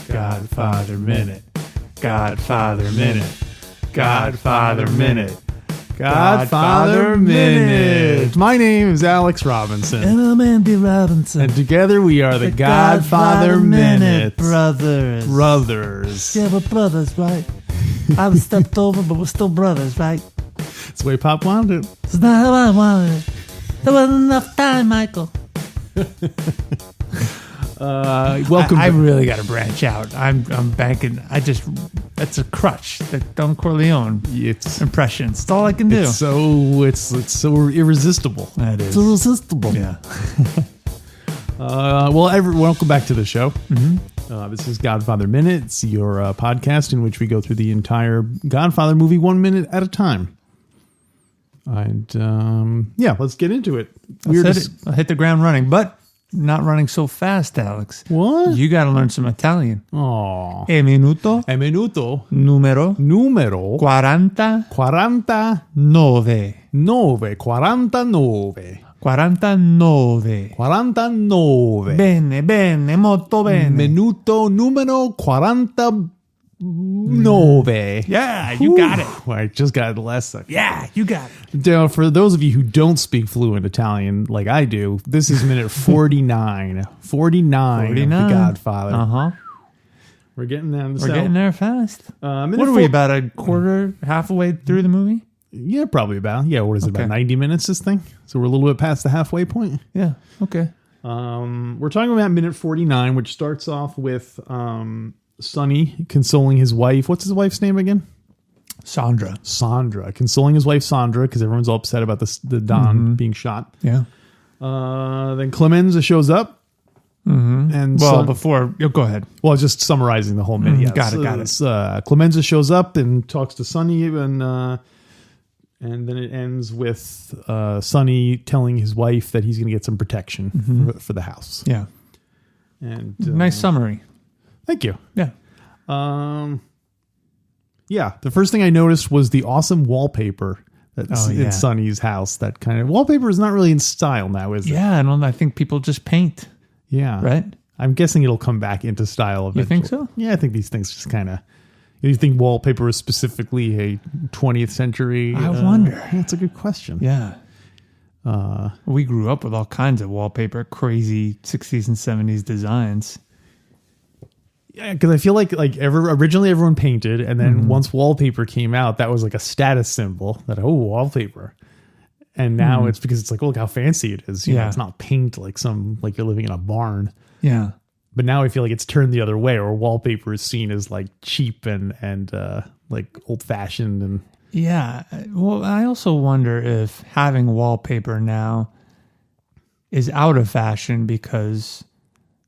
Godfather Minute. Godfather Minute. Godfather Minute. Godfather Minute. My name is Alex Robinson. And I'm Andy Robinson. And together we are the Godfather Minute Brothers. Brothers. Yeah, we're brothers, right? I was stepped over, but we're still brothers, right? That's the way Pop wanted it. It's not how I wanted it. There wasn't enough time, Michael. Welcome. I really got to branch out. I'm banking. That's a crutch. That Don Corleone impression. It's all I can do. It's so irresistible. That is. It's irresistible. Yeah. Welcome back to the show. Mm-hmm. This is Godfather Minute. It's your podcast in which we go through the entire Godfather movie 1 minute at a time. And let's get into it. I'll hit the ground running, but not running so fast, Alex. What? You got to learn some Italian. Oh. E minuto. Numero. 49. 49. Bene, molto bene. Minuto numero 49. Yeah, you got it. I just got it the last second. Yeah, you got it. Now, for those of you who don't speak fluent Italian like I do, this is minute 49. 49 of The Godfather. Uh-huh. We're getting there. We're getting there fast. What are we, about a quarter, halfway through the movie? Yeah, probably about. Yeah, what is it, about 90 minutes, this thing? So we're a little bit past the halfway point. Yeah, okay. We're talking about minute 49, which starts off with Sonny consoling his wife. What's his wife's name again? Sandra. Consoling his wife, Sandra, because everyone's all upset about the Don being shot. Yeah. Then Clemenza shows up. Mm-hmm. And go ahead. Well, just summarizing the whole minute. Yeah. Got it. Clemenza shows up and talks to Sonny, and then it ends with Sonny telling his wife that he's going to get some protection for the house. Yeah. And nice summary. Thank you. Yeah. The first thing I noticed was the awesome wallpaper that's in Sonny's house. That kind of wallpaper is not really in style now, is it? Yeah, I think people just paint. Yeah. Right? I'm guessing it'll come back into style eventually. You think so? Yeah, I think these things just kind of... You think wallpaper is specifically a 20th century? I wonder. That's a good question. Yeah. We grew up with all kinds of wallpaper, crazy 60s and 70s designs. Yeah, because I feel like originally everyone painted, and then once wallpaper came out, that was like a status symbol that, wallpaper. And now it's because it's like, look how fancy it is. You know, it's not paint like you're living in a barn. Yeah. But now I feel like it's turned the other way, or wallpaper is seen as like cheap and like old fashioned. And yeah. Well, I also wonder if having wallpaper now is out of fashion because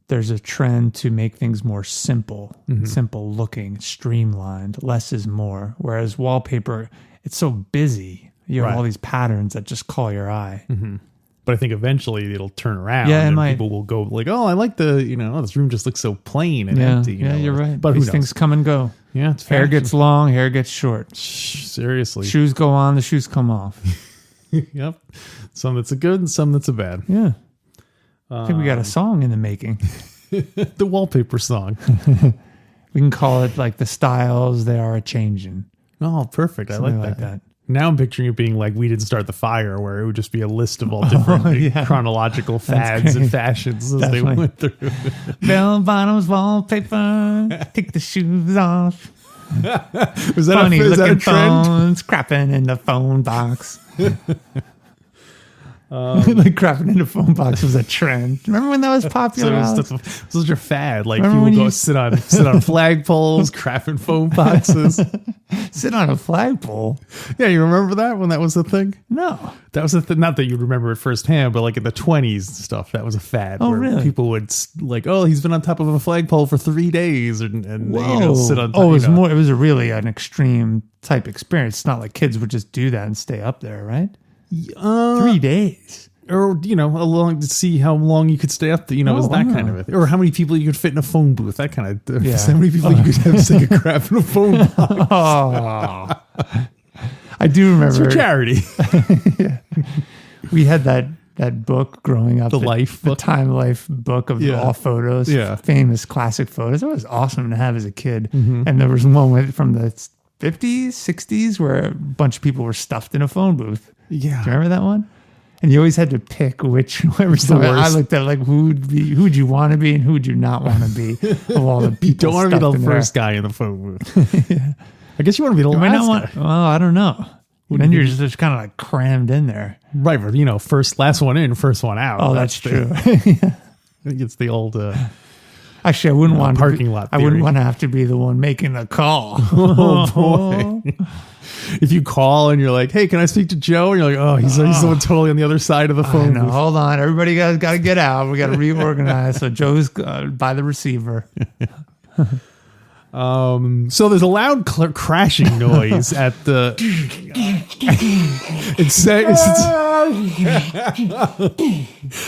there's a trend to make things more simple, simple looking, streamlined. Less is more. Whereas wallpaper, it's so busy. You have all these patterns that just call your eye. Mm-hmm. But I think eventually it'll turn around. Yeah, and people will go like, "Oh, I like this room just looks so plain and empty." You're right. But these things come and go. Yeah, it's hair gets long, hair gets short. Seriously, shoes go on, the shoes come off. Yep, some that's a good and some that's a bad. Yeah, I think we got a song in the making. The wallpaper song. We can call it like the styles they are a changing. Oh, perfect! Something I like that. that. Now I'm picturing it being like We Didn't Start the Fire, where it would just be a list of all different chronological fads and fashions as they went through. Bell bottoms, wallpaper, take the shoes off. Was that funny is that a trend? Phones, crapping in the phone box. Like crapping in the phone box was a trend. Remember when that was popular? So it was such a fad. Like people go sit on flagpoles, crapping phone boxes. Sit on a flagpole? Yeah, you remember that when that was a thing? No, that was a thing. Not that you remember it firsthand, but like in the 20s and stuff, that was a fad. Oh, where really? People would like, he's been on top of a flagpole for 3 days, and sit on top. Oh, it was more. It was really an extreme type experience. It's not like kids would just do that and stay up there, right? 3 days. Or, to see how long you could stay up. Is that kind of it? Or how many people you could fit in a phone booth. That kind of. Yeah. How many people you could have to take a crap in a phone booth. I do remember. It's for charity. We had that book growing up. The Life book. The Time Life book of all photos. Yeah. Famous classic photos. It was awesome to have as a kid. Mm-hmm. And there was one from the 50s, 60s where a bunch of people were stuffed in a phone booth. Yeah. Do you remember that one? And you always had to pick whoever. I looked at who'd you want to be and who'd you not want to be of all the people. You don't want to be the first there. guy in the phone booth. Yeah. I guess you want to be the last guy. Well, I don't know. Then you're just kind of like crammed in there. Right, but last one in, first one out. Oh, that's true. I think it's the old Actually, I wouldn't want parking lot. I wouldn't want to have to be the one making the call. Oh boy. If you call and you're like, "Hey, can I speak to Joe?" and you're like, "Oh, he's the one totally on the other side of the phone." No, hold on. Everybody got to get out. We got to reorganize. So Joe's by the receiver. So there's a loud crashing noise at the. It's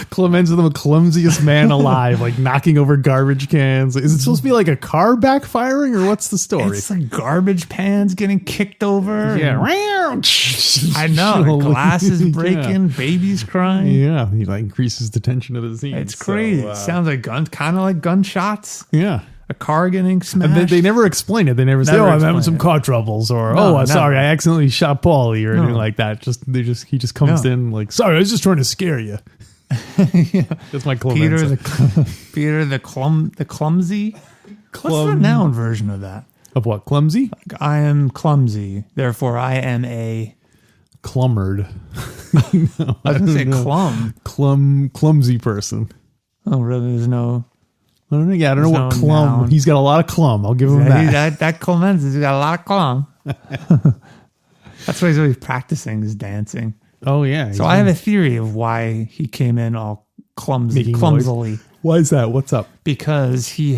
Clemenza, the clumsiest man alive, like knocking over garbage cans. Is it supposed to be like a car backfiring, or what's the story? It's like garbage pans getting kicked over. Yeah, I know. Glasses breaking, babies crying. Yeah, he increases the tension of the scene. It's crazy. It sounds like kind of like gunshots. Yeah. A car getting smashed. And they never explain it. They never say, I'm having some car troubles, or sorry, I accidentally shot Paulie, or anything like that. He just comes in like, sorry, I was just trying to scare you. That's my Clemenza. Peter the clumsy. What's the noun version of that? Of what? Clumsy? Like, I am clumsy, therefore I am a clummered. No, I was going to say clumsy person. Oh, really? There's no. I don't know what clum. Noun. He's got a lot of clum. I'll give him that. That Clemenza's got a lot of clum. That's why he's always practicing his dancing. Oh yeah. So I have a theory of why he came in all clumsily. Noise. Why is that? What's up? Because he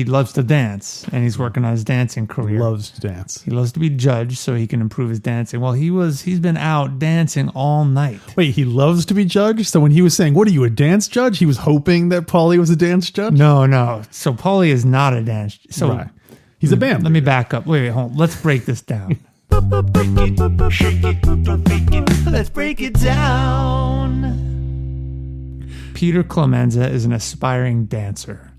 loves to dance and he's working on his dancing career. Loves to dance. He loves to be judged so he can improve his dancing. Well, he's been out dancing all night. Wait, he loves to be judged? So when he was saying, "What are you, a dance judge?" He was hoping that Paulie was a dance judge? No. So Paulie is not a dance. So right. He's a band. Let me back up. Wait, hold on. Let's break this down. Let's break it down. Peter Clemenza is an aspiring dancer.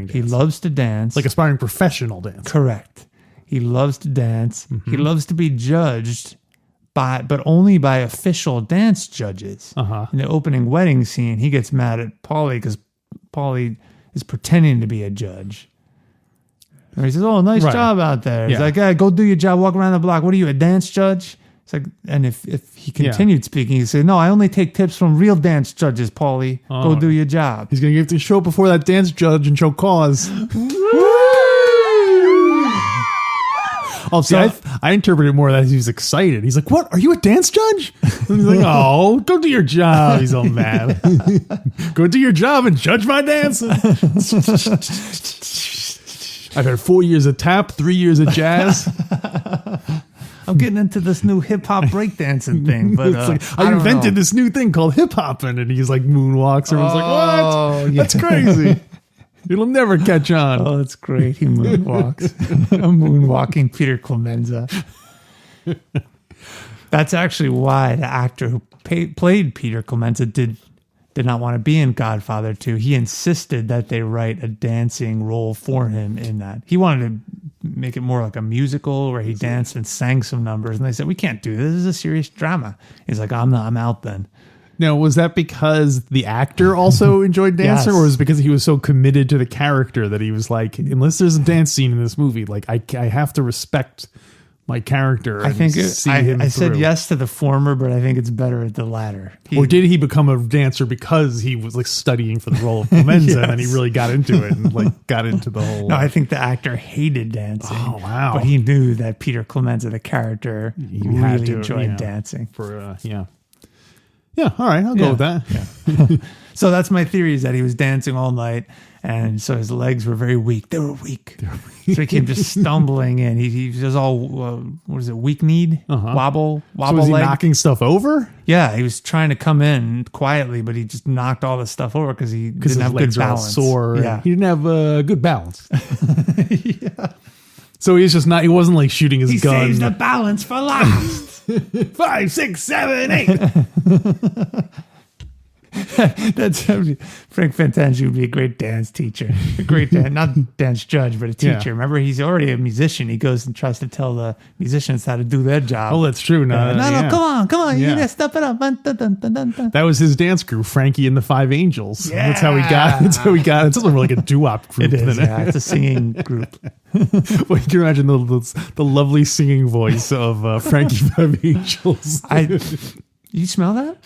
He loves to dance. Like aspiring professional dancer. Correct. He loves to dance. Mm-hmm. He loves to be judged but only by official dance judges. Uh-huh. In the opening wedding scene, he gets mad at Paulie because Paulie is pretending to be a judge. And he says, "Oh, nice job out there." He's like, "Yeah, go do your job. Walk around the block. What are you, a dance judge?" It's like, and if he continued speaking, he'd say, "No, I only take tips from real dance judges, Paulie. Go do your job." He's gonna have to show up before that dance judge and show cause. See, I interpreted more that he was excited. He's like, "What? Are you a dance judge?" And he's like, "Oh, go do your job." He's all mad. Go do your job and judge my dancing. I've had 4 years of tap, 3 years of jazz. I'm getting into this new hip hop breakdancing thing, but I invented this new thing called hip hopping, and he's like moonwalks. Everyone's like, "What? Yeah. That's crazy. It'll never catch on." Oh, that's great. He moonwalks. A moonwalking Peter Clemenza. That's actually why the actor who played Peter Clemenza did not want to be in Godfather 2. He insisted that they write a dancing role for him in that. He wanted to make it more like a musical where he danced and sang some numbers. And they said, "We can't do this. This is a serious drama." He's like, I'm out then. Now, was that because the actor also enjoyed dancing, or was it because he was so committed to the character that he was like, unless there's a dance scene in this movie, like I have to respect my character? I think I said yes to the former, but I think it's better at the latter. Or did he become a dancer because he was like studying for the role of Clemenza and he really got into it and like got into the whole... No, I think the actor hated dancing. Oh, wow. But he knew that Peter Clemenza, the character, really enjoyed dancing. Yeah, all right, I'll go with that. Yeah. So that's my theory, is that he was dancing all night, and so his legs were very weak. They were weak. So he came just stumbling in. He was all, what is it, weak-kneed? Wobble So was he leg? knocking stuff over? Yeah, he was trying to come in quietly, but he just knocked all the stuff over because he didn't have good balance. Sore. Yeah. He didn't have good balance. Yeah. So he's just not. He wasn't like shooting his gun. He saves the balance for last. 5, 6, 7, 8. That's Frank Fantasia would be a great dance teacher, a great not dance judge, but a teacher. Yeah. Remember, he's already a musician. He goes and tries to tell the musicians how to do their job. Oh, that's true. No, Come on, you Yeah. gotta step it up. Dun, dun, dun, dun, dun, dun. That was his dance group, Frankie and the Five Angels. Yeah. That's how he got. That's how he got. It's like a doo-wop group. It is. Yeah, it's a singing group. Well, you can imagine the lovely singing voice of Frankie Five Angels. You smell that?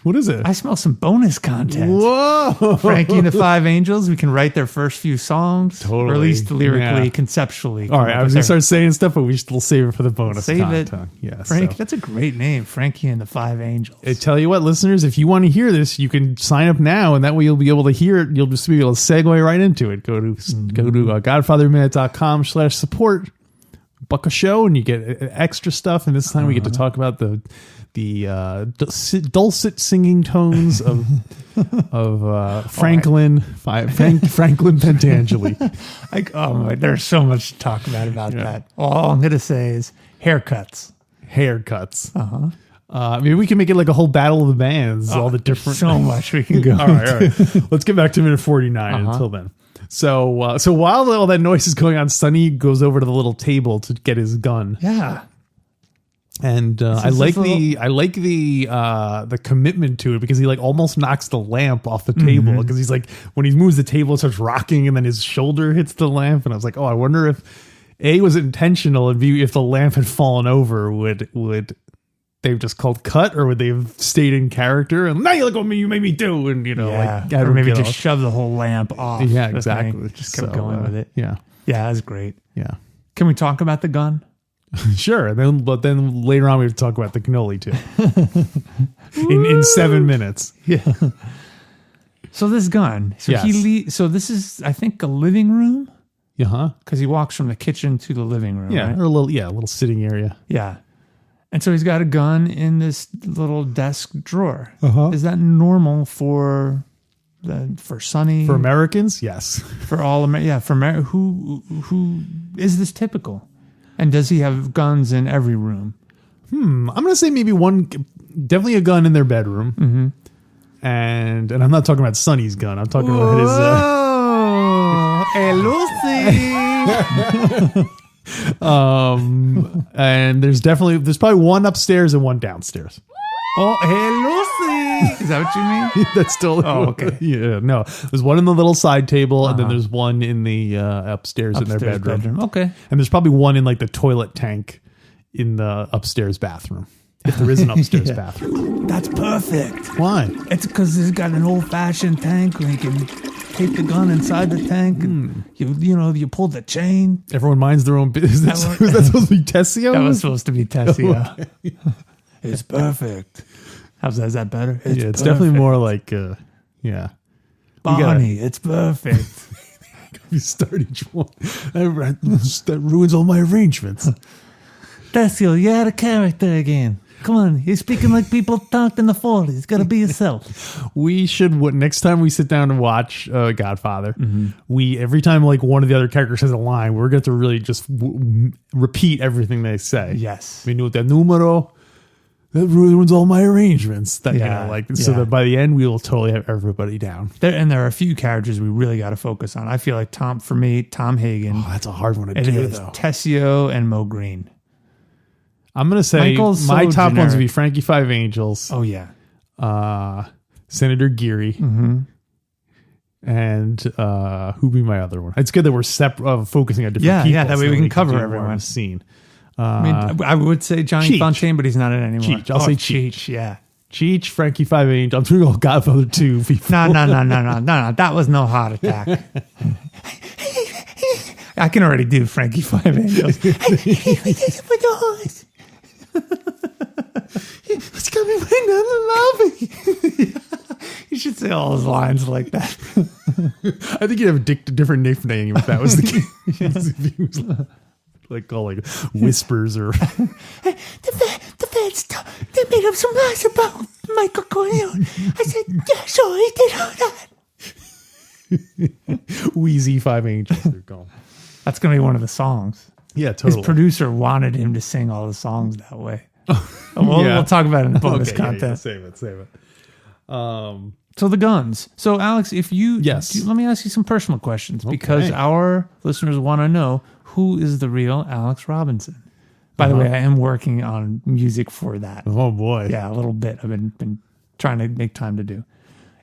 What is it? I smell some bonus content. Whoa! Frankie and the Five Angels. We can write their first few songs, or at least lyrically, Yeah. conceptually. All right, I was gonna start saying stuff, but we should still save it for the bonus Save content. it. Yeah, Frank, so. that's a great name, Frankie and the Five Angels. I tell you what, listeners, if you want to hear this, you can sign up now, and that way you'll be able to hear it. You'll just be able to segue right into it. Go to godfatherminute.com/support, book a show, and you get extra stuff. And this time we get to talk about the dulcet singing tones of Franklin Franklin Pentangeli. There's so much to talk about that. All I'm gonna say is haircuts. Maybe we can make it like a whole battle of the bands, all the different. So much we can go. all right. Let's get back to minute 49 until then. So while all that noise is going on, Sonny goes over to the little table to get his gun. Yeah. And I like the commitment to it, because he like almost knocks the lamp off the table, because he's like, when he moves the table, it starts rocking, and then his shoulder hits the lamp, and I was like, oh, I wonder if A, was it intentional, and B, if the lamp had fallen over, would they've just called cut, or would they have stayed in character? And now you look at me, you made me do, and or maybe just shove the whole lamp off. Yeah, exactly. Just kept going with it. Yeah, that's great. Yeah. Can we talk about the gun? Sure, but then later on we have to talk about the cannoli too. in 7 minutes. Yeah. So this gun. So Yes. So this is, I think, a living room. Uh-huh. Because he walks from the kitchen to the living room. Yeah, right? or a little sitting area. Yeah. And so he's got a gun in this little desk drawer. Uh-huh. Is that normal for Sonny? For Americans, yes. For all for who is this typical? And does he have guns in every room? I'm gonna say maybe definitely a gun in their bedroom. Mm-hmm. And I'm not talking about Sonny's gun. I'm talking about his. Lucy. And there's probably one upstairs and one downstairs. Oh, hey, Lucy. Is that what you mean? That's still. Oh, okay. Yeah, no. There's one in the little side table, and then there's one in the upstairs in their bedroom. Okay. And there's probably one in like the toilet tank in the upstairs bathroom, if there is an upstairs bathroom. That's perfect. Why? It's because he's got an old-fashioned tank where he can take the gun inside the tank, and you pull the chain. Everyone minds their own business. Was that supposed to be Tessio? That was supposed to be Tessio. It's perfect. Is that better? It's definitely more like, Bonnie, it's perfect. You start each one. That ruins all my arrangements. Tessio, you're out of character again. Come on, you're speaking like people talked in the 40s. Got to be yourself. We should, next time we sit down and watch Godfather, every time like one of the other characters says a line, we're going to really just repeat everything they say. Yes. Minuto numero. That ruins all my arrangements. So that by the end we will totally have everybody down. There are a few characters we really got to focus on. I feel like Tom Hagen. Oh, that's a hard one to do. It is though. Tessio and Mo Green. I'm gonna say my top ones would be Frankie Five Angels. Oh yeah. Senator Geary. Mm-hmm. And who'd be my other one? It's good that we're focusing on different people. Yeah, that way we can cover everyone. Scene. I would say Johnny Cheech. Fontaine, but he's not in it anymore. Cheech. I'll say Cheech. Yeah. Cheech, Frankie Five Angels. I'm doing all Godfather 2 before. No. That was no heart attack. I can already do Frankie Five Angels. It's coming right down the lobby. say all his lines like that. I think you'd have a different nickname if that was the case. If he was like whispers or. The feds, they made up some lies about Michael Corleone. I said, yeah, sure, he did all that. Wheezy Five Angels. They're called. That's going to be one of the songs. Yeah, totally. His producer wanted him to sing all the songs that way. We'll talk about it in the bonus content. Yeah, save it. So the guns. So Alex, if you Yes. let me ask you some personal questions because our listeners want to know who is the real Alex Robinson. By the way, I am working on music for that. Oh boy. Yeah, a little bit. I've been trying to make time to do.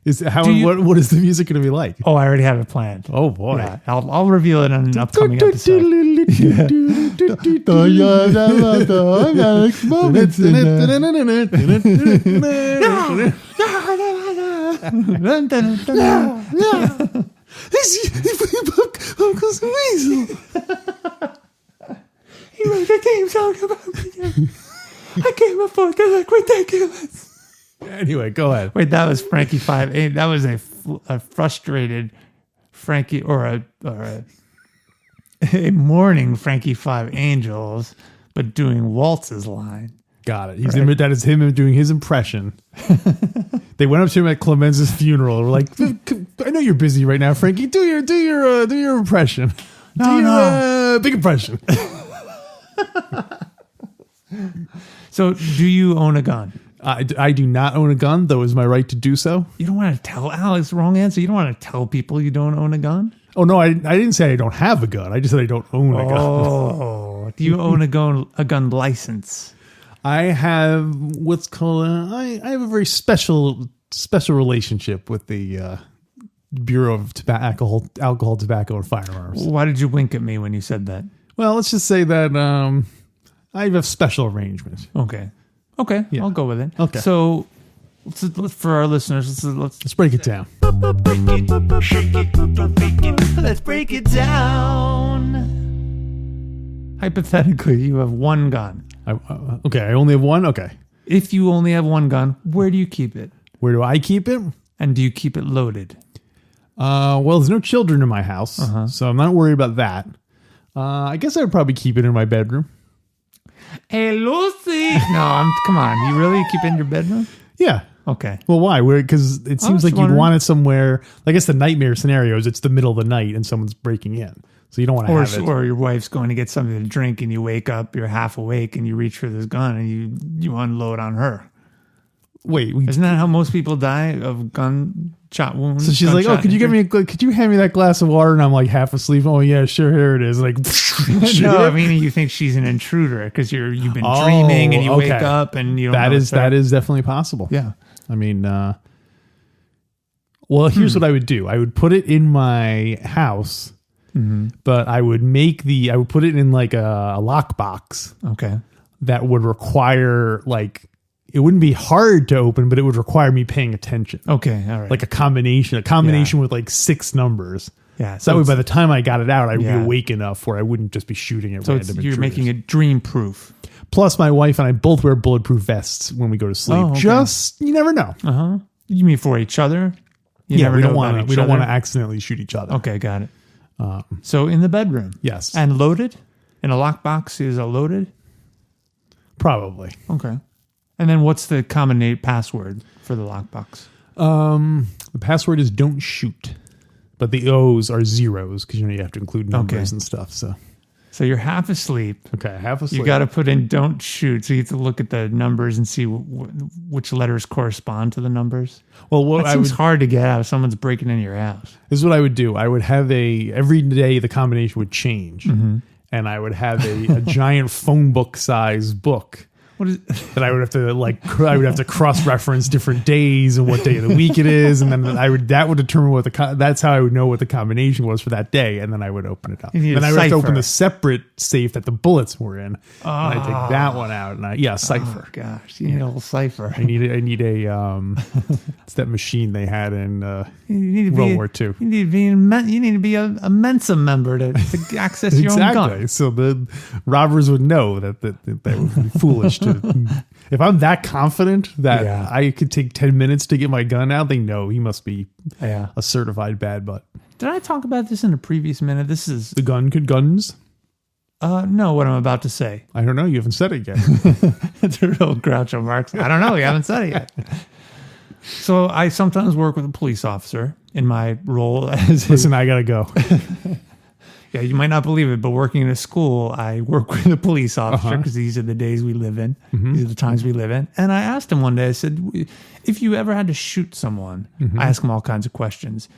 What is the music going to be like? Oh, I already have it planned. Oh boy. Yeah, I'll reveal it on an upcoming episode. He wrote a theme song about me. I can't afford to look ridiculous. Anyway, go ahead. Wait, that was Frankie 5. That was a frustrated Frankie or a mourning Frankie 5 Angels, but doing Waltz's line. Got it. That is him doing his impression. They went up to him at Clemenza's funeral. We're like, I know you're busy right now, Frankie. Do your impression. Big impression. So, do you own a gun? I do not own a gun, though. Is my right to do so? You don't want to tell Alex. Wrong answer. You don't want to tell people you don't own a gun. Oh no, I didn't say I don't have a gun. I just said I don't own a gun. Oh, do you own a gun license? I have what's called I have a very special relationship with the Bureau of Alcohol, Tobacco, and Firearms. Why did you wink at me when you said that? Well, let's just say that I have special arrangements. Okay, yeah. I'll go with it. Okay. So, let's for our listeners, let's break it down. Let's break it down. Hypothetically, you have one gun. I only have one. Okay. If you only have one gun, where do you keep it? Where do I keep it? And do you keep it loaded? Well, there's no children in my house, so I'm not worried about that. I guess I would probably keep it in my bedroom. Hey, Lucy! Come on. You really keep it in your bedroom? Yeah. Okay. Well, why? Because it seems like you'd want it somewhere. I guess the nightmare scenario is it's the middle of the night and someone's breaking in. So you don't want to have it. Or your wife's going to get something to drink and you wake up, you're half awake and you reach for this gun and you unload on her. Wait. Isn't that how most people die of gunshot wounds? So she's like, "Oh, could you hand me that glass of water?" And I'm like half asleep. Oh yeah, sure, here it is. Like, no, I mean you think she's an intruder because you've been dreaming and you wake up and you don't know that is definitely possible. Yeah, I mean, well, here's what I would do. I would put it in my house, but I would put it in like a lockbox. Okay, that would require it wouldn't be hard to open, but it would require me paying attention. Okay, all right. Like a combination with like 6 numbers. Yeah. So that way by the time I got it out, I'd be awake enough where I wouldn't just be shooting at random intruders. You're making it dream proof. Plus my wife and I both wear bulletproof vests when we go to sleep. Okay. Just, you never know. Uh-huh. You mean for each other? We don't want to accidentally shoot each other. Okay, got it. So in the bedroom. Yes. And loaded? In a lockbox, is it loaded? Probably. Okay. And then what's the common password for the lockbox? The password is don't shoot, but the O's are zeros because you have to include numbers and stuff. So you're half asleep. Okay, half asleep. You got to put in don't shoot. So you have to look at the numbers and see which letters correspond to the numbers. Well, that seems hard to get out if someone's breaking into your house. This is what I would do. I would have every day the combination would change, and I would have a giant phone book size book. What is that I would have to cross-reference different days and what day of the week it is, and then that would determine that's how I would know what the combination was for that day, and then I would open it up. Then I would have to open the separate safe that the bullets were in, and I take that one out, and cipher. Oh, gosh, you need a little cipher. I need a it's that machine they had in World War II. You need to be a Mensa member to access your own gun. So the robbers would know that would be foolish to. If I'm that confident that Yeah. I could take 10 minutes to get my gun out, they know he must be Yeah. a certified bad butt. Did I talk about this in a previous minute? This is The gun could guns? no, what I'm about to say. I don't know. You haven't said it yet. It's a real Groucho Marx. I don't know. You haven't said it yet. So I sometimes work with a police officer in my role as Listen, I gotta go. yeah, you might not believe it, but working in a school, I work with a police officer because these are the days we live in. These are the times we live in. And I asked him one day, I said, if you ever had to shoot someone, I ask him all kinds of questions.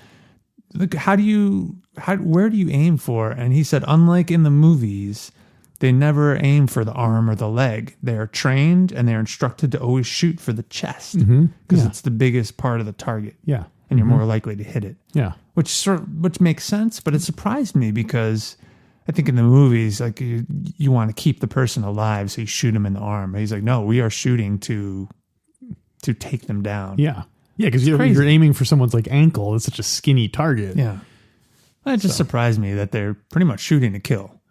Like, where do you aim for? And he said, unlike in the movies, they never aim for the arm or the leg. They are trained and they're instructed to always shoot for the chest because it's the biggest part of the target. Yeah. And you're more likely to hit it. Yeah. Which makes sense, but it surprised me because I think in the movies, like you want to keep the person alive, so you shoot him in the arm. He's like, no, we are shooting to take them down. Yeah. Yeah, because you're aiming for someone's like ankle. It's such a skinny target. Yeah. It just surprised me that they're pretty much shooting to kill.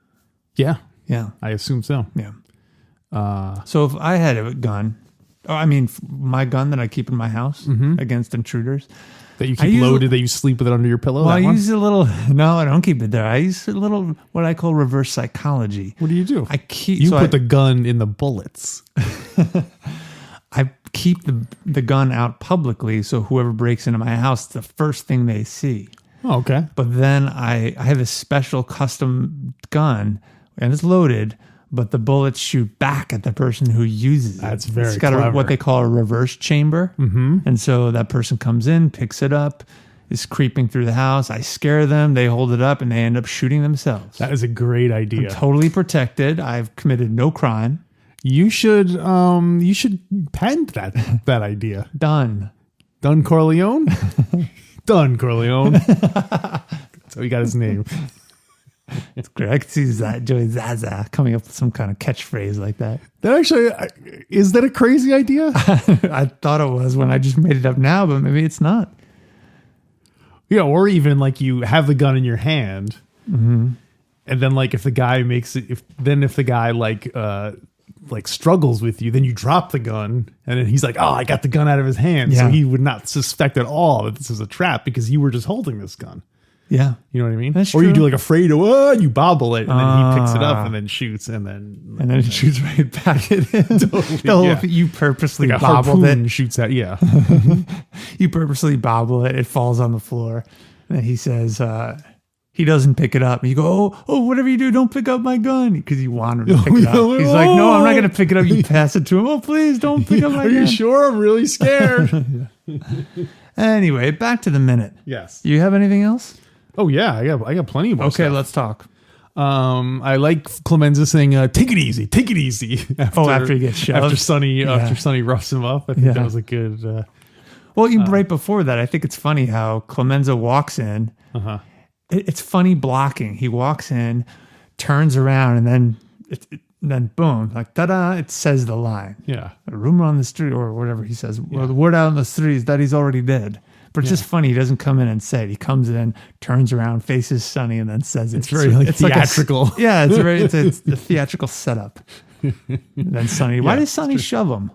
Yeah. Yeah. I assume so. Yeah. So if I had a gun, my gun that I keep in my house against intruders. That you keep loaded, that you sleep with it under your pillow? Well, I use a little, no, I don't keep it there. I use a little, what I call reverse psychology. What do you do? You put the gun in the bullets. I keep the gun out publicly, so whoever breaks into my house, the first thing they see. Oh, okay. But then I have a special custom gun, and it's loaded, but the bullets shoot back at the person who uses it. That's very It's got clever. what they call a reverse chamber. Mm-hmm. And so that person comes in, picks it up, is creeping through the house. I scare them, they hold it up, and they end up shooting themselves. That is a great idea. I'm totally protected. I've committed no crime. You should patent that idea. Done. Don Corleone? Don Corleone. That's how he got his name. It's great. I could see Joey Zaza coming up with some kind of catchphrase like that. That actually, is that a crazy idea? I thought it was when I just made it up now, but maybe it's not. Yeah, or even like you have the gun in your hand, and then like if the guy like struggles with you, then you drop the gun, and then he's like, "Oh, I got the gun out of his hand," so Yeah. he would not suspect at all that this is a trap because you were just holding this gun. Yeah. You know what I mean? That's or you true. do like a Fredo, and you bobble it, and then he picks it up and then shoots, and then And then it shoots right back at him. yeah. You purposely like a bobbled harpoon it. shoots at You purposely bobble it. It falls on the floor. And then he says, he doesn't pick it up. And you go, oh, whatever you do, don't pick up my gun. Because you want him to pick it up. He's like, no, I'm not going to pick it up. You pass it to him. Oh, please don't pick up my Are gun. you sure? I'm really scared. Anyway, back to the minute. Yes. You have anything else? Oh yeah, I got plenty more. Okay, stuff. let's talk. I like Clemenza saying, "Take it easy, take it easy." After he gets shoved. after Sonny roughs him up. I think that was a good. Well, right before that, I think it's funny how Clemenza walks in. It's funny blocking. He walks in, turns around, and then boom, like ta-da! It says the line. Yeah, A rumor on the street, or whatever he says. Well, the word out on the street is that he's already dead. But it's just funny. He doesn't come in and say it. He comes in, turns around, faces Sonny, and then says it. it's very theatrical. It's a theatrical setup. And then Sonny. Why did Sonny shove him?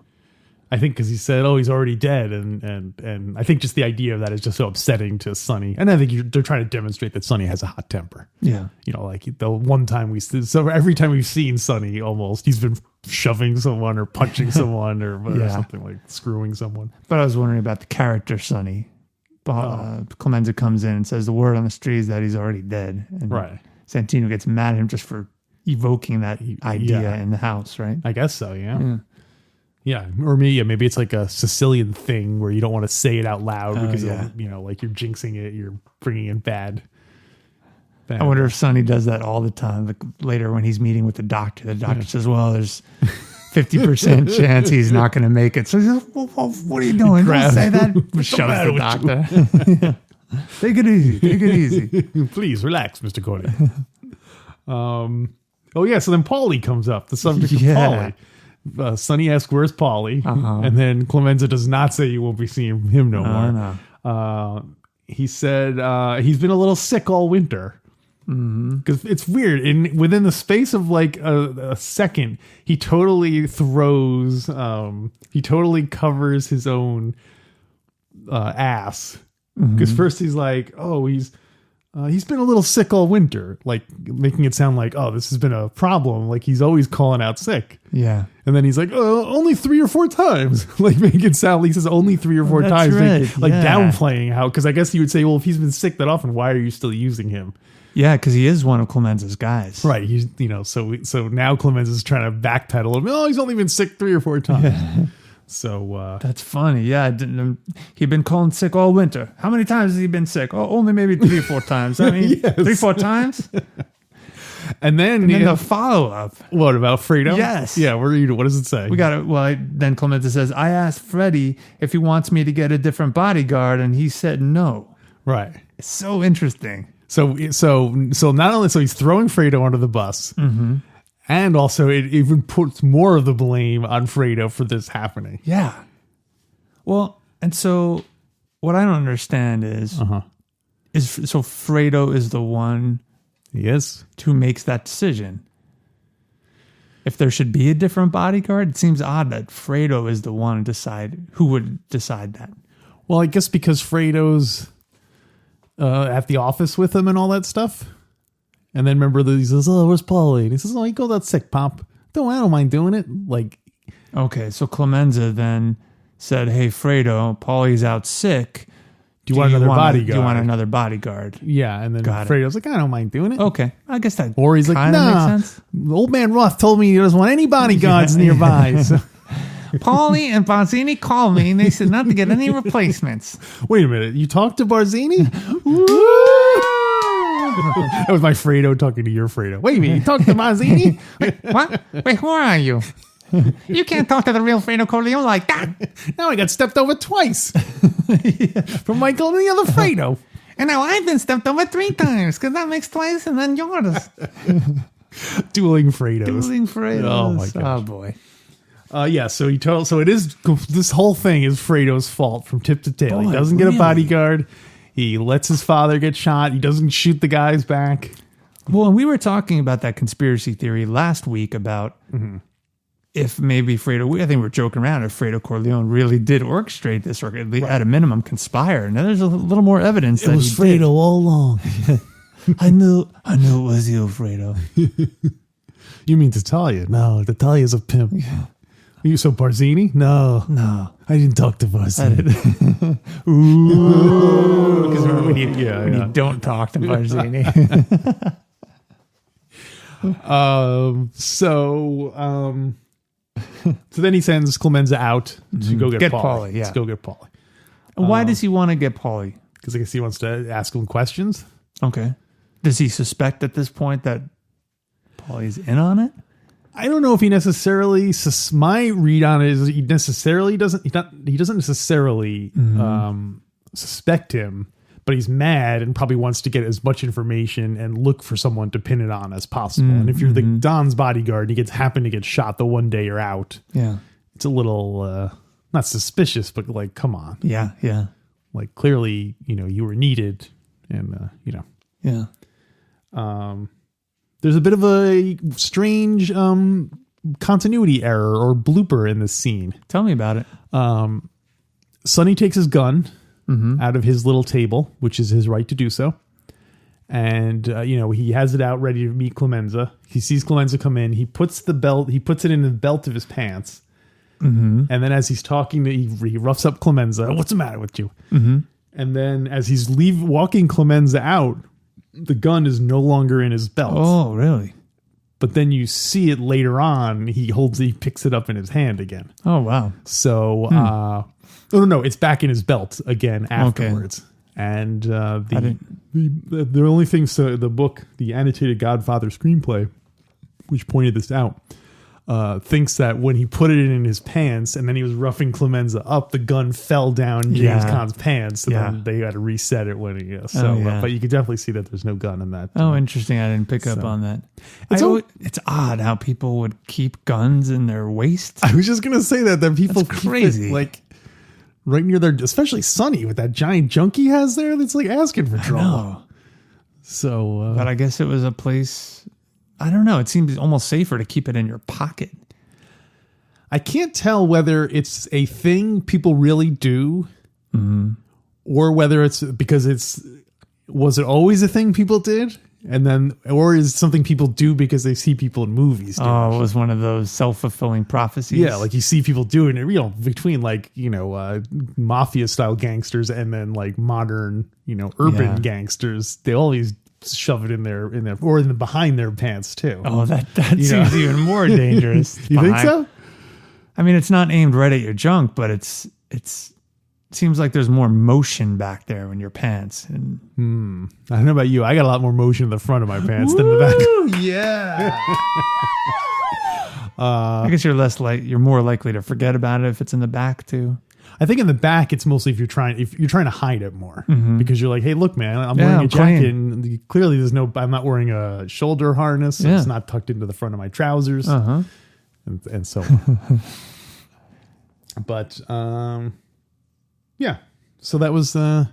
I think because he said, "Oh, he's already dead," and I think just the idea of that is just so upsetting to Sonny. And I think they're trying to demonstrate that Sonny has a hot temper. Yeah. You know, like the one time so every time we've seen Sonny, almost he's been shoving someone or punching someone or something, like screwing someone. But I was wondering about the character Sonny. Clemenza comes in and says the word on the street is that he's already dead. And Right. Santino gets mad at him just for evoking that idea in the house, right? I guess so. Yeah. Yeah, or maybe it's like a Sicilian thing where you don't want to say it out loud because like you're jinxing it, you're bringing in bad. I wonder if Sonny does that all the time. Like later when he's meeting with the doctor says, "Well, there's 50% chance he's not going to make it." So he's like, well, "What are you doing? Don't say that." Shoves the doctor. Take it easy. Take it easy. Please relax, Mr. Corley. Oh yeah, so then Paulie comes up. The subject of Paulie. Sonny asks, "Where's Paulie?" And then Clemenza does not say you won't be seeing him no more. No. He said he's been a little sick all winter. Because it's weird. Within the space of like a second, he totally throws, he totally covers his own ass. Because first he's like, oh, he's been a little sick all winter, like making it sound like, oh, this has been a problem. Like he's always calling out sick. Yeah. And then he's like, oh, only 3 or 4 times. Like making it sound like he says only 3 or 4 times. Right. Like downplaying how, because I guess you would say, well, if he's been sick that often, why are you still using him? Yeah, because he is one of Clemenza's guys. Right. He's, so now Clemenza's trying to backpedal a little bit. Oh, he's only been sick 3 or 4 times. Yeah. So that's funny. Yeah, he'd been calling sick all winter. How many times has he been sick? Oh, only maybe 3 or 4 times. I mean, yes. 3 or 4 times. And then the follow up. What about Fredo? Yes. Yeah. What does it say? We got it. Well, then Clemenza says, I asked Freddie if he wants me to get a different bodyguard, and he said no. Right. It's so interesting. So not only he's throwing Fredo under the bus, and also it even puts more of the blame on Fredo for this happening. Yeah. Well, and so what I don't understand is Fredo is the one Yes. who makes that decision. If there should be a different bodyguard, it seems odd that Fredo is the one who would decide that. Well, I guess because Fredo's at the office with him and all that stuff. And then remember he says, oh, where's Paulie? And he says, oh, you go that sick, Pop. I don't mind doing it. Like, okay, so Clemenza then said, hey, Fredo, Paulie's out sick. Do you want another bodyguard? Do you want another bodyguard? Yeah, and then Fredo's like, I don't mind doing it. Okay, I guess that or he's like, nah, makes sense. Old man Roth told me he doesn't want any bodyguards nearby. So. Paulie and Barzini called me and they said not to get any replacements. Wait a minute, you talked to Barzini? That was my Fredo talking to your Fredo. Wait a minute, you talked to Barzini? What? Wait, who are you? You can't talk to the real Fredo Corleone like that. Now I got stepped over twice. From Michael and the other Fredo. And now I've been stepped over 3 times because that makes twice and then yours. Dueling Fredos. Dueling Fredos. Oh my god. Oh boy. Yeah, so it is, this whole thing is Fredo's fault from tip to tail. Boy, he doesn't get a bodyguard. He lets his father get shot. He doesn't shoot the guys back. Well, and we were talking about that conspiracy theory last week about if maybe Fredo, I think we were joking around, if Fredo Corleone really did orchestrate this or at a minimum conspire. Now there's a little more evidence that it was Fredo all along. I knew it was you, Fredo. You mean Talia? No, Talia's a pimp. Yeah. You so Barzini? No, I didn't talk to Barzini. Ooh, because when you don't talk to Barzini. So then he sends Clemenza out to go get Paulie. Paulie. Yeah, let's go get Paulie. And why does he want to get Paulie? Because I guess he wants to ask him questions. Okay. Does he suspect at this point that Paulie's in on it? I don't know if he necessarily. My read on it is he necessarily doesn't. He doesn't necessarily suspect him, but he's mad and probably wants to get as much information and look for someone to pin it on as possible. And if you're the Don's bodyguard and he happen to get shot the one day you're out, it's a little not suspicious, but like, come on, yeah. Like clearly, you were needed, and yeah. There's a bit of a strange continuity error or blooper in this scene. Tell me about it. Sonny takes his gun out of his little table, which is his right to do so. And, he has it out ready to meet Clemenza. He sees Clemenza come in. He puts it in the belt of his pants. And then as he's talking, he roughs up Clemenza. What's the matter with you? And then as he's walking Clemenza out, the gun is no longer in his belt. Oh, really? But then you see it later on. He picks it up in his hand again. Oh, wow. So, no, it's back in his belt again afterwards. Okay. And the only thing, so the book, the annotated Godfather screenplay, which pointed this out, thinks that when he put it in his pants and then he was roughing Clemenza up, the gun fell down James Caan's pants. So then they had to reset it when he. But you could definitely see that there's no gun in that. Oh, interesting. I didn't pick up on that. It's odd how people would keep guns in their waist. I was just gonna say that people That's crazy. It, like right near their, especially Sonny with that giant junk he has there. That's like asking for trouble. So, But I guess it was a place, I don't know. It seems almost safer to keep it in your pocket. I can't tell whether it's a thing people really do or whether it's because was it always a thing people did? And then, or is it something people do because they see people in movies do? Oh, it was one of those self-fulfilling prophecies. Yeah, like you see people doing it, between mafia style gangsters and then like modern, urban gangsters. They always shove it in their behind their pants too. Oh, that seems even more dangerous. You think so? I mean, it's not aimed right at your junk, but it's seems like there's more motion back there in your pants. And I don't know about you. I got a lot more motion in the front of my pants than the back. Yeah. I guess you're more likely to forget about it if it's in the back too. I think in the back, it's mostly if you're trying to hide it more because you're like, hey, look, man, I'm wearing a jacket and clearly I'm not wearing a shoulder harness. So it's not tucked into the front of my trousers and so on. But, yeah. So that was the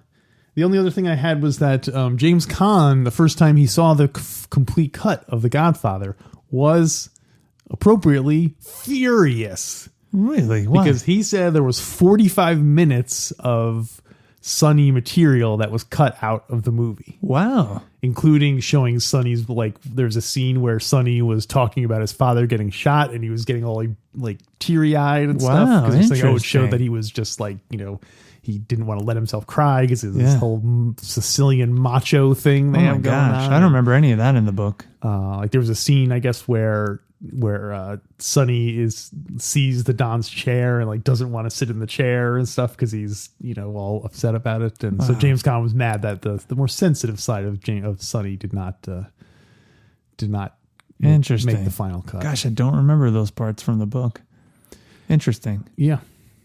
only other thing I had was that James Caan, the first time he saw the complete cut of The Godfather, was appropriately furious. Really? Why? Because he said there was 45 minutes of Sonny material that was cut out of the movie. Wow. Including showing Sonny's, there's a scene where Sonny was talking about his father getting shot and he was getting all teary-eyed and stuff. Because it showed that he was just he didn't want to let himself cry because it's this whole Sicilian macho thing they have going on. I don't remember any of that in the book. There was a scene, I guess, where Sonny sees the Don's chair and doesn't want to sit in the chair and stuff because he's all upset about it. And so James Caan was mad that the more sensitive side of Sonny did not Interesting. make the final cut. Gosh, I don't remember those parts from the book. Interesting. Yeah,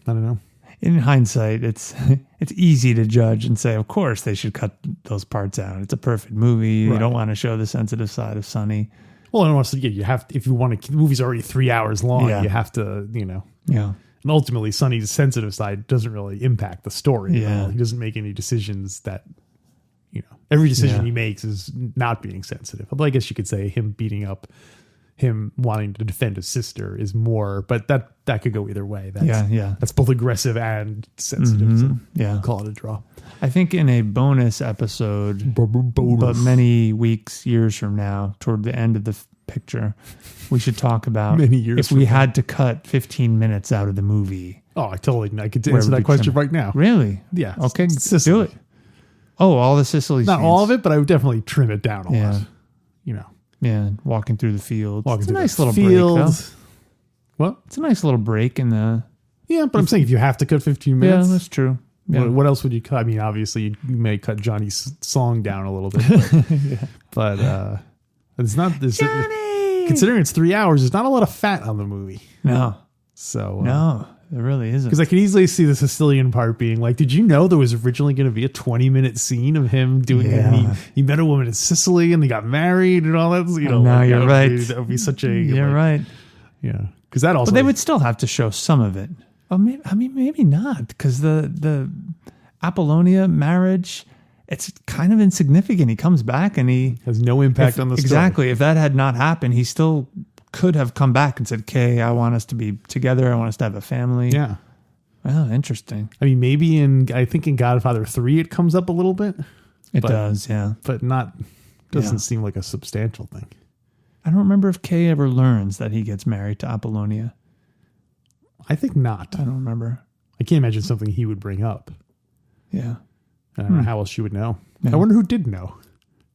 I don't know. In hindsight, it's easy to judge and say, of course, they should cut those parts out. It's a perfect movie. Right. You don't want to show the sensitive side of Sonny. Well, and also, you have if you want to. The movie's already 3 hours long. Yeah. You have to, Yeah. And ultimately, Sonny's sensitive side doesn't really impact the story. Yeah. He doesn't make any decisions that, every decision he makes is not being sensitive. Although I guess you could say him wanting to defend his sister is more, but that could go either way. That's both aggressive and sensitive. So call it a draw. I think in a bonus episode, but many weeks, years from now, toward the end of the picture, we should talk about many years if we had to cut 15 minutes out of the movie. Oh, I could answer that question right now. Really? Yeah. Okay, Sicily. do it. Oh, all the Sicily Not scenes. all of it, but I would definitely trim it down a lot. Yeah, walking through the fields. Walking it's through a nice the little fields. break, What? though. It's a nice little break in the... Yeah, but I'm saying if you have to cut 15 minutes. Yeah, that's true. Yeah. What else would you cut? I mean, obviously, you may cut Johnny's song down a little bit. But it's not... Johnny! Considering it's 3 hours, there's not a lot of fat on the movie. No. So... No, there really isn't. Because I could easily see the Sicilian part being like, did you know there was originally going to be a 20-minute scene of him doing it? And he met a woman in Sicily and they got married and all that. No, you're right. That would be such a... You're right. Yeah. Because that also... But they would still have to show some of it. Oh, maybe not. Because the Apollonia marriage, it's kind of insignificant. He comes back and he... has no impact on the story. Exactly. If that had not happened, he still... could have come back and said, "Kay, I want us to be together. I want us to have a family." Yeah. Well, interesting. I mean, maybe I think in Godfather 3 it comes up a little bit. It does, yeah. But doesn't seem like a substantial thing. I don't remember if Kay ever learns that he gets married to Apollonia. I think not. I don't remember. I can't imagine something he would bring up. Yeah. I don't know how else she would know. Yeah. I wonder who did know.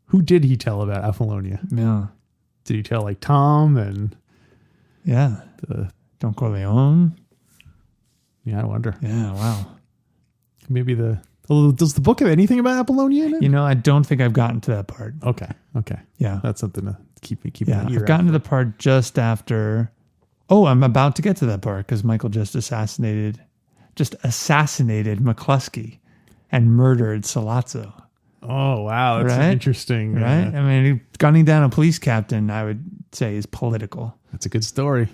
Who did he tell about Apollonia? Yeah. Did he tell Tom and... Yeah. Don Corleone? Yeah, I wonder. Yeah, wow. Maybe does the book have anything about Apollonia in it? I don't think I've gotten to that part. Okay. Yeah. That's something to keep Yeah, an ear I've gotten out to the part just after... Oh, I'm about to get to that part because Michael just assassinated McCluskey and murdered Sollozzo. Oh, wow. That's Right? interesting. Right? I mean, gunning down a police captain, I would say, is political. That's a good story.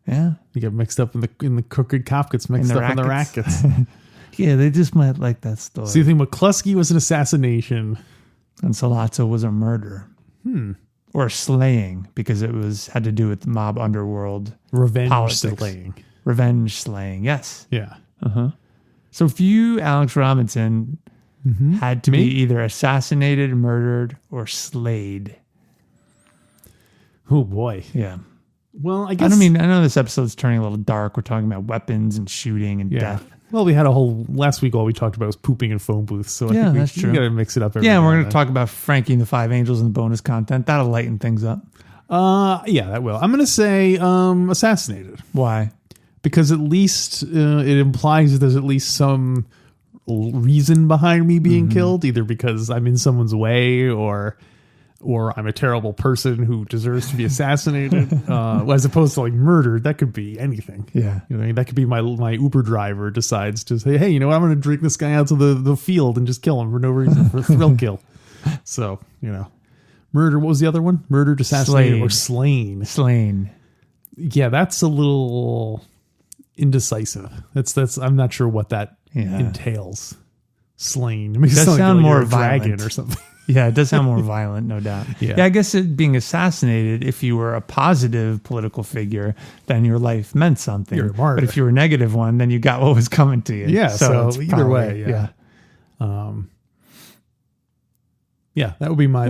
Yeah. You get mixed up in the crooked cop gets mixed up in the rackets. Yeah, they just might like that story. So you think McCluskey was an assassination And Sollozzo was a murder. Or slaying, because it had to do with the mob underworld. Revenge politics. slaying. Revenge slaying, yes. Yeah. So if you, Alex Robinson, had to be either assassinated, murdered, or slayed. Oh, boy. Yeah. Well, I guess... I know this episode's turning a little dark. We're talking about weapons and shooting and death. Well, we had a whole... Last week, all we talked about was pooping in phone booths. So I think that's true. We got to mix it up every Yeah, and now we're and going to talk about Frankie and the Five Angels and the bonus content. That'll lighten things up. Yeah, that will. I'm going to say assassinated. Why? Because at least it implies that there's at least some reason behind me being killed, either because I'm in someone's way or I'm a terrible person who deserves to be assassinated, as opposed to like murdered. That could be anything. Yeah. That could be my Uber driver decides to say, hey, you know what? I'm going to drink this guy out to the field and just kill him for no reason, for a thrill kill. So, murder. What was the other one? Murdered, assassinated, or slain. Slain. Yeah, that's a little indecisive. That's. I'm not sure what that entails. Slain. It makes it Does sound like more you're a dragon violent or something. Yeah, it does sound more violent, no doubt. Yeah. I guess being assassinated, if you were a positive political figure, then your life meant something. You're a martyr. But if you were a negative one, then you got what was coming to you. Yeah, so it's either way, yeah. That would be my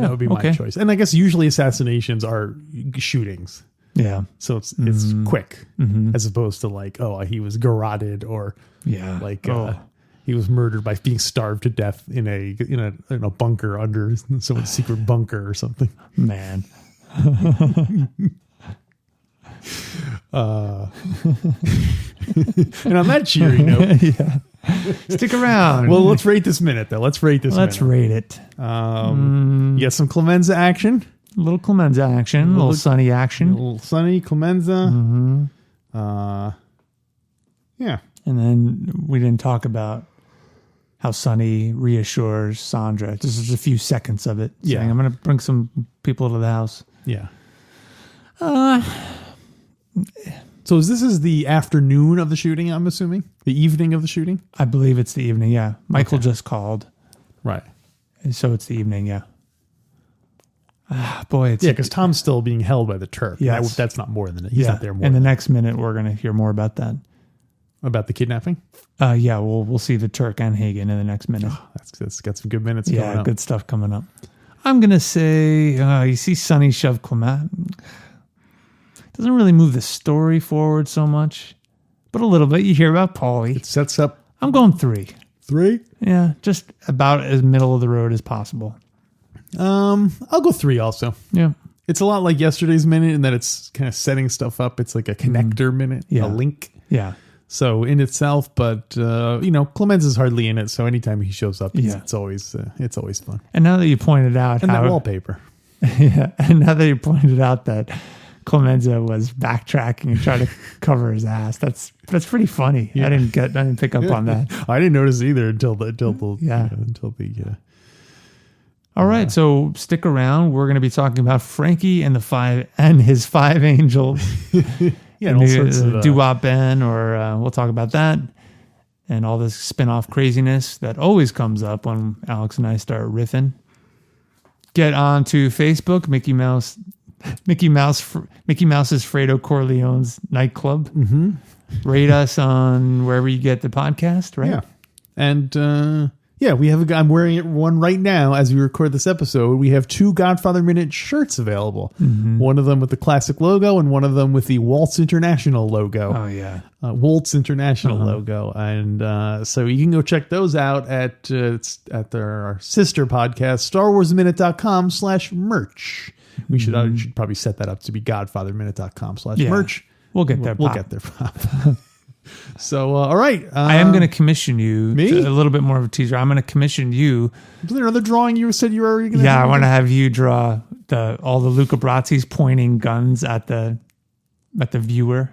choice. And I guess usually assassinations are shootings. Yeah. So it's quick as opposed to like, he was garroted or he was murdered by being starved to death in a bunker under someone's secret bunker or something. Man. And on that cheery note, Stick around. Well, let's rate this minute though. Let's rate it. You got some Clemenza action. A little Clemenza action, a little Sonny action. A little Sonny, Clemenza. Yeah. And then we didn't talk about how Sonny reassures Sandra. This is a few seconds of it. Saying, I'm going to bring some people to the house. Yeah. So this is the afternoon of the shooting, I'm assuming? The evening of the shooting? I believe it's the evening, yeah. Michael just called. Right. So it's the evening, yeah. Boy, it's... Yeah, because Tom's still being held by the Turk. Yes. That's not more than it. He's not there more. In the next minute, we're going to hear more about that. About the kidnapping? Yeah, we'll see the Turk and Hagen in the next minute. That's got some good minutes coming up. Good stuff coming up. I'm going to say, you see Sonny shove Clement. Doesn't really move the story forward so much, but a little bit. You hear about Paulie. It sets up... I'm going 3. 3? Yeah, just about as middle of the road as possible. I'll go 3 also. Yeah. It's a lot like yesterday's minute in that it's kind of setting stuff up. It's like a connector minute, a link. Yeah. So in itself, but Clemenza's hardly in it. So anytime he shows up, it's always fun. And now that you pointed out that wallpaper. Yeah. And now that you pointed out that Clemenza was backtracking and trying to cover his ass, that's pretty funny. Yeah. I didn't pick up on that. I didn't notice either until the All right, so stick around. We're going to be talking about Frankie and his five angels. And all sorts of doo-wop Ben, or we'll talk about that and all this spin-off craziness that always comes up when Alex and I start riffing. Get on to Facebook, Mickey Mouse's Fredo Corleone's nightclub. Mm-hmm. Rate us on wherever you get the podcast, right? Yeah, and we have I'm wearing one right now as we record this episode. We have 2 Godfather Minute shirts available. Mm-hmm. One of them with the classic logo and one of them with the Waltz International logo. Oh, yeah. Waltz International logo. And so you can go check those out at our sister podcast, StarWarsMinute.com/merch. We should probably set that up to be GodfatherMinute.com/merch. We'll get there. We'll get there. So, all right. I am going to commission you. Me? A little bit more of a teaser. I'm going to commission you. Was there another drawing you said you were already going to do? Yeah, I want to have you draw all the Luca Brazzi's pointing guns at the viewer,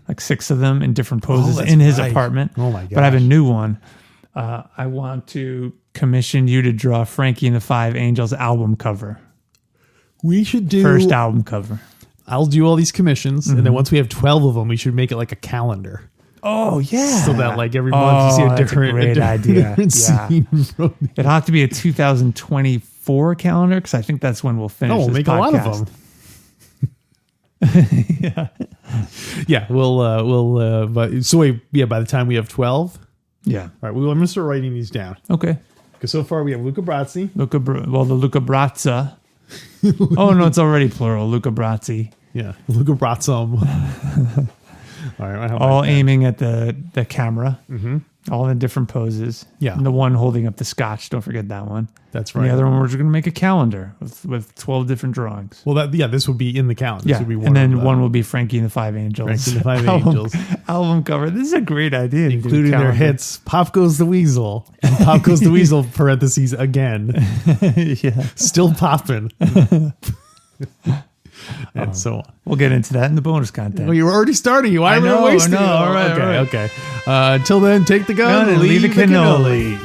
like 6 of them in different poses in his apartment. Oh, my God. But I have a new one. I want to commission you to draw Frankie and the Five Angels album cover. We should do... First album cover. I'll do all these commissions, and then once we have 12 of them, we should make it like a calendar. Oh, yeah. So that like every month you see a different idea. Scene from It'll have to be a 2024 4 calendar, because I think that's when we'll finish. We'll this make podcast. a lot of them. Yeah, but so wait, by the time we have 12, Yeah. all right, I'm going to start writing these down. Okay. Because so far we have Luca Brasi. The Luca Brazza. Oh no, it's already plural. Luca Brazzi. Yeah, Luca Bratzum. All right, All aiming at the camera. Mm-hmm. All in different poses. Yeah. And the one holding up the scotch. Don't forget that one. That's And right. the other one, we're just going to make a calendar with 12 different drawings. Well, this would be in the calendar. Yeah. This would be one and then of one will be Frankie and the Five Angels. Frankie and the Five Angels. Album cover. This is a great idea. Including their hits, Pop Goes the Weasel, and Pop Goes the Weasel, parentheses, again. Yeah. Still popping. And so on. We'll get into that in the bonus content. Well, you were already starting. Why I are we know, wasting I know. it? All right, Okay, all right. okay. Until then, take the gun And and leave the cannoli.